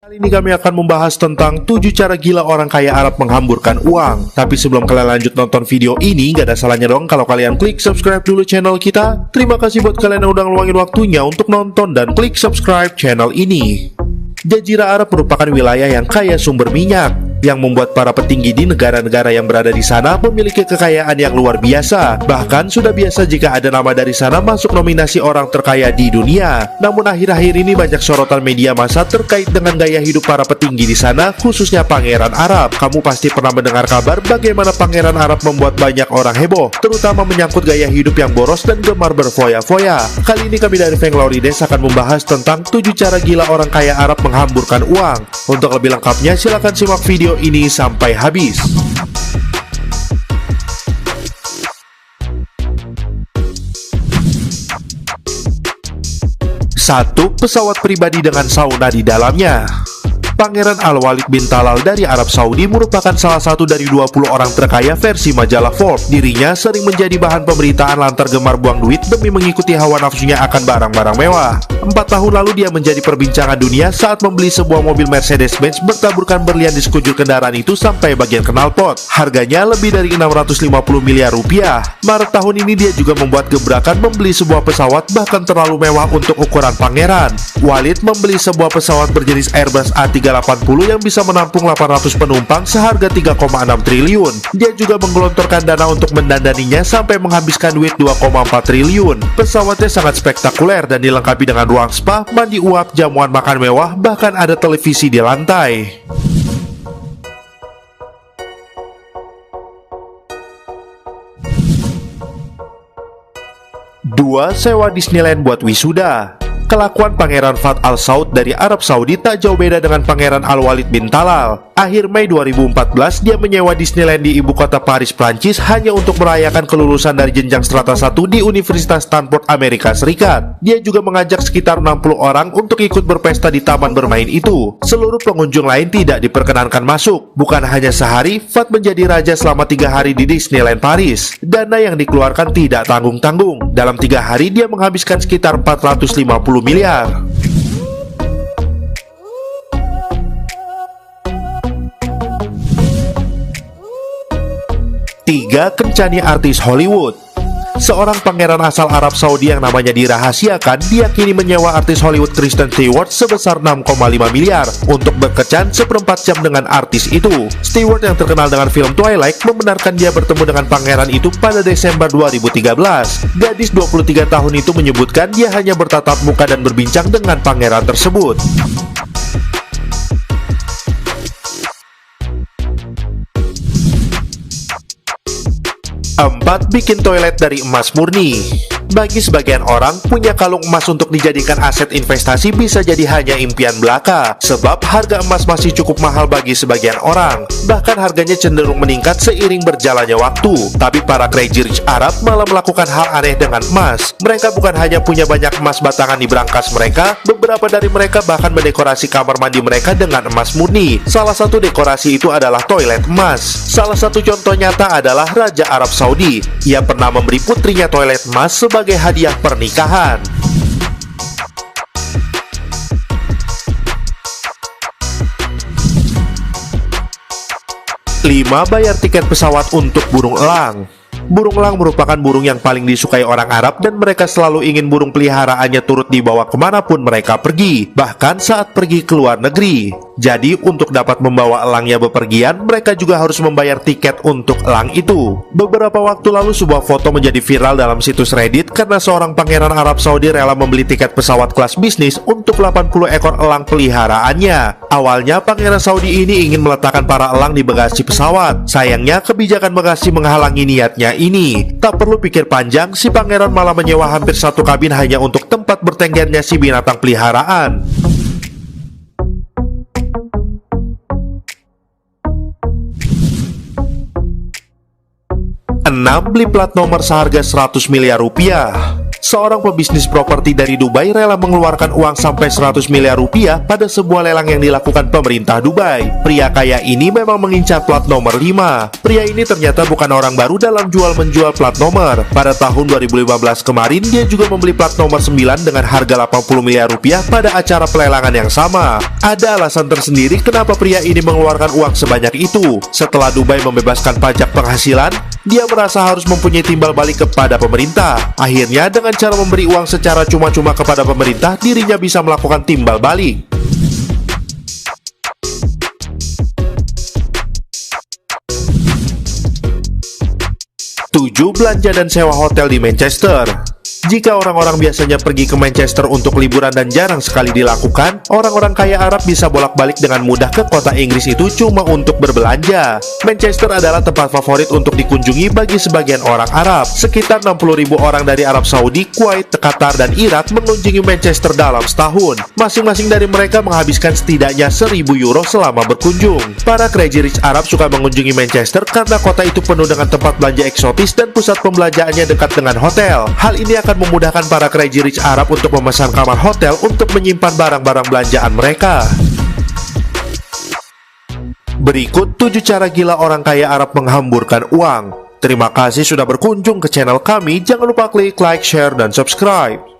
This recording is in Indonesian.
Kali ini kami akan membahas tentang 7 cara gila orang kaya Arab menghamburkan uang. Tapi sebelum kalian lanjut nonton video ini, gak ada salahnya dong kalau kalian klik subscribe dulu channel kita. Terima kasih buat kalian yang udah ngeluangin waktunya untuk nonton dan klik subscribe channel ini. Jazirah Arab merupakan wilayah yang kaya sumber minyak, yang membuat para petinggi di negara-negara yang berada di sana memiliki kekayaan yang luar biasa. Bahkan sudah biasa jika ada nama dari sana masuk nominasi orang terkaya di dunia. Namun akhir-akhir ini banyak sorotan media massa terkait dengan gaya hidup para petinggi di sana, khususnya Pangeran Arab. Kamu pasti pernah mendengar kabar bagaimana Pangeran Arab membuat banyak orang heboh, terutama menyangkut gaya hidup yang boros dan gemar berfoya-foya. Kali ini kami dari Fenglorides akan membahas tentang 7 cara gila orang kaya Arab menghamburkan uang. Untuk lebih lengkapnya silakan simak video ini sampai habis. Satu, pesawat pribadi dengan sauna di dalamnya. Pangeran Al-Walid bin Talal dari Arab Saudi merupakan salah satu dari 20 orang terkaya versi majalah Forbes. Dirinya sering menjadi bahan pemberitaan lantar gemar buang duit demi mengikuti hawa nafsunya akan barang-barang mewah. 4 tahun lalu dia menjadi perbincangan dunia saat membeli sebuah mobil Mercedes-Benz bertaburkan berlian di sekujur kendaraan itu sampai bagian knalpot. Harganya lebih dari 650 miliar rupiah. Maret tahun ini dia juga membuat gebrakan membeli sebuah pesawat bahkan terlalu mewah untuk ukuran pangeran. Walid membeli sebuah pesawat berjenis Airbus A380 yang bisa menampung 800 penumpang seharga 3,6 triliun. Dia juga menggelontorkan dana untuk mendandaninya sampai menghabiskan duit 2,4 triliun. Pesawatnya sangat spektakuler dan dilengkapi dengan ruang spa, mandi uap, jamuan makan mewah, bahkan ada televisi di lantai. 2. Sewa Disneyland buat wisuda. Kelakuan Pangeran Fahd Al Saud dari Arab Saudi tak jauh beda dengan Pangeran Al-Walid bin Talal. Akhir Mei 2014, dia menyewa Disneyland di ibu kota Paris, Prancis hanya untuk merayakan kelulusan dari jenjang strata 1 di Universitas Stanford, Amerika Serikat. Dia juga mengajak sekitar 60 orang untuk ikut berpesta di taman bermain itu. Seluruh pengunjung lain tidak diperkenankan masuk. Bukan hanya sehari, Fahd menjadi raja selama 3 hari di Disneyland Paris. Dana yang dikeluarkan tidak tanggung-tanggung. Dalam 3 hari, dia menghabiskan sekitar 450 miliar. 3. Kencani artis Hollywood. Seorang pangeran asal Arab Saudi yang namanya dirahasiakan diyakini menyewa artis Hollywood Kristen Stewart sebesar 6,5 miliar untuk berkencan seperempat jam dengan artis itu. Stewart yang terkenal dengan film Twilight membenarkan dia bertemu dengan pangeran itu pada Desember 2013. Gadis 23 tahun itu menyebutkan dia hanya bertatap muka dan berbincang dengan pangeran tersebut. 4. Bikin toilet dari emas murni. Bagi sebagian orang, punya kalung emas untuk dijadikan aset investasi bisa jadi hanya impian belaka, sebab harga emas masih cukup mahal bagi sebagian orang. Bahkan harganya cenderung meningkat seiring berjalannya waktu. Tapi para crazy rich Arab malah melakukan hal aneh dengan emas. Mereka bukan hanya punya banyak emas batangan di brankas mereka, beberapa dari mereka bahkan mendekorasi kamar mandi mereka dengan emas murni. Salah satu dekorasi itu adalah toilet emas. Salah satu contoh nyata adalah Raja Arab Saudi. Ia pernah memberi putrinya toilet emas sebagai hadiah pernikahan. 5. Bayar tiket pesawat untuk burung elang. Burung elang merupakan burung yang paling disukai orang Arab dan mereka selalu ingin burung peliharaannya turut dibawa kemanapun mereka pergi, bahkan saat pergi ke luar negeri. Jadi untuk dapat membawa elangnya bepergian, mereka juga harus membayar tiket untuk elang itu. Beberapa waktu lalu sebuah foto menjadi viral dalam situs Reddit karena seorang pangeran Arab Saudi rela membeli tiket pesawat kelas bisnis untuk 80 ekor elang peliharaannya. Awalnya pangeran Saudi ini ingin meletakkan para elang di bagasi pesawat. Sayangnya kebijakan bagasi menghalangi niatnya ini. Tak perlu pikir panjang, si pangeran malah menyewa hampir satu kabin hanya untuk tempat bertenggernya si binatang peliharaan. 6. Beli plat nomor seharga 100 miliar rupiah. Seorang pebisnis properti dari Dubai rela mengeluarkan uang sampai 100 miliar rupiah pada sebuah lelang yang dilakukan pemerintah Dubai. Pria kaya ini memang mengincar plat nomor 5. Pria ini ternyata bukan orang baru dalam jual-menjual plat nomor. Pada tahun 2015 kemarin, dia juga membeli plat nomor 9 dengan harga 80 miliar rupiah pada acara pelelangan yang sama. Ada alasan tersendiri kenapa pria ini mengeluarkan uang sebanyak itu. Setelah Dubai membebaskan pajak penghasilan, dia merasa harus mempunyai timbal balik kepada pemerintah. Akhirnya, dengan cara memberi uang secara cuma-cuma kepada pemerintah, dirinya bisa melakukan timbal balik. 7. Belanja dan sewa hotel di Manchester. Jika orang-orang biasanya pergi ke Manchester untuk liburan dan jarang sekali dilakukan, orang-orang kaya Arab bisa bolak-balik dengan mudah ke kota Inggris itu cuma untuk berbelanja. Manchester adalah tempat favorit untuk dikunjungi bagi sebagian orang Arab. Sekitar 60.000 orang dari Arab Saudi, Kuwait, Qatar, dan Irak mengunjungi Manchester dalam setahun. Masing-masing dari mereka menghabiskan setidaknya 1.000 euro selama berkunjung. Para crazy rich Arab suka mengunjungi Manchester karena kota itu penuh dengan tempat belanja eksotis dan pusat pembelanjaannya dekat dengan hotel. Hal ini akan memudahkan para crazy rich Arab untuk memesan kamar hotel untuk menyimpan barang-barang belanjaan mereka. Berikut 7 cara gila orang kaya Arab menghamburkan uang. Terima kasih sudah berkunjung ke channel kami. Jangan lupa klik like, share, dan subscribe.